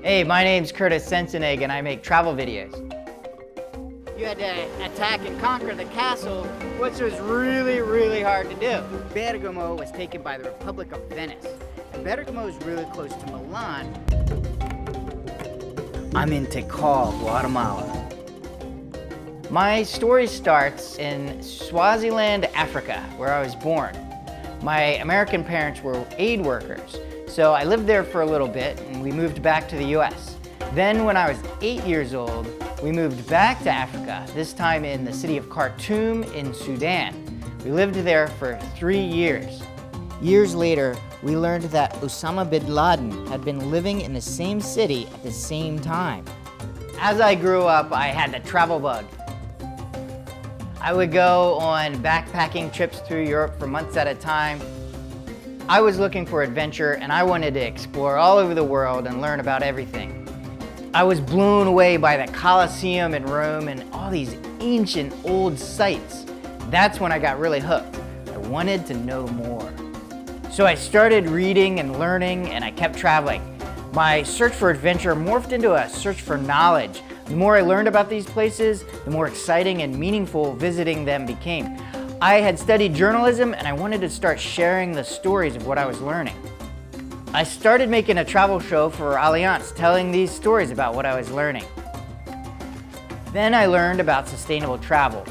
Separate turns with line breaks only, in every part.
Hey, my name's Curtis Sensenig and I make travel videos. You had to attack and conquer the castle, which was really hard to do. Bergamo was taken by the Republic of Venice, and Bergamo is really close to Milan. I'm in Tikal, Guatemala. My story starts in Swaziland, Africa, where I was born. My American parents were aid workers, so I lived there for a little bit and we moved back to the US. Then when I was 8 years old, we moved back to Africa, this time in the city of Khartoum in Sudan. We lived there for 3 years. Years later, we learned that Osama bin Laden had been living in the same city at the same time. As I grew up, I had the travel bug. I would go on backpacking trips through Europe for months at a time. I was looking for adventure and I wanted to explore all over the world and learn about everything. I was blown away by the Colosseum in Rome and all these ancient old sites. That's when I got really hooked. I wanted to know more. So I started reading and learning and I kept traveling. My search for adventure morphed into a search for knowledge. The more I learned about these places, the more exciting and meaningful visiting them became. I had studied journalism and I wanted to start sharing the stories of what I was learning. I started making a travel show for Allianz, telling these stories about what I was learning. Then I learned about sustainable travel.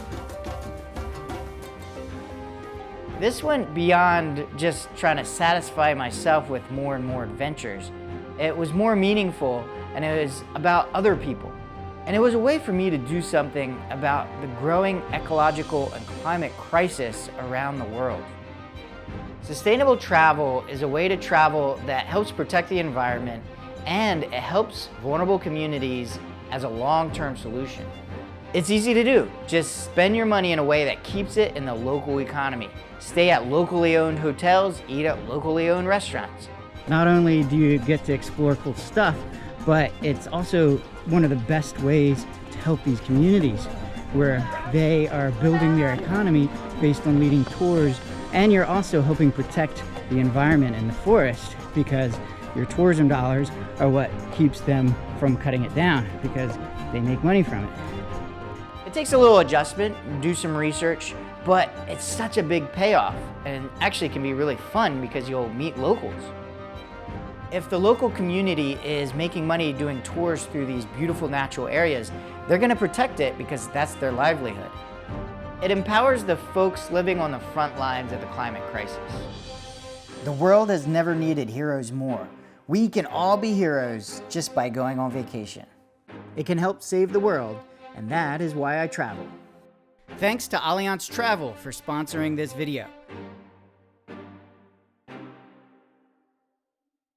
This went beyond just trying to satisfy myself with more and more adventures. It was more meaningful and it was about other people. And it was a way for me to do something about the growing ecological and climate crisis around the world. Sustainable travel is a way to travel that helps protect the environment and it helps vulnerable communities as a long-term solution. It's easy to do. Just spend your money in a way that keeps it in the local economy. Stay at locally owned hotels, eat at locally owned restaurants.
Not only do you get to explore cool stuff, but it's also one of the best ways to help these communities where they are building their economy based on leading tours, and you're also helping protect the environment and the forest because your tourism dollars are what keeps them from cutting it down because they make money from it.
It takes a little adjustment, do some research, but it's such a big payoff and actually can be really fun because you'll meet locals. If the local community is making money doing tours through these beautiful natural areas, they're going to protect it because that's their livelihood. It empowers the folks living on the front lines of the climate crisis. The world has never needed heroes more. We can all be heroes just by going on vacation. It can help save the world, and that is why I travel. Thanks to Allianz Travel for sponsoring this video.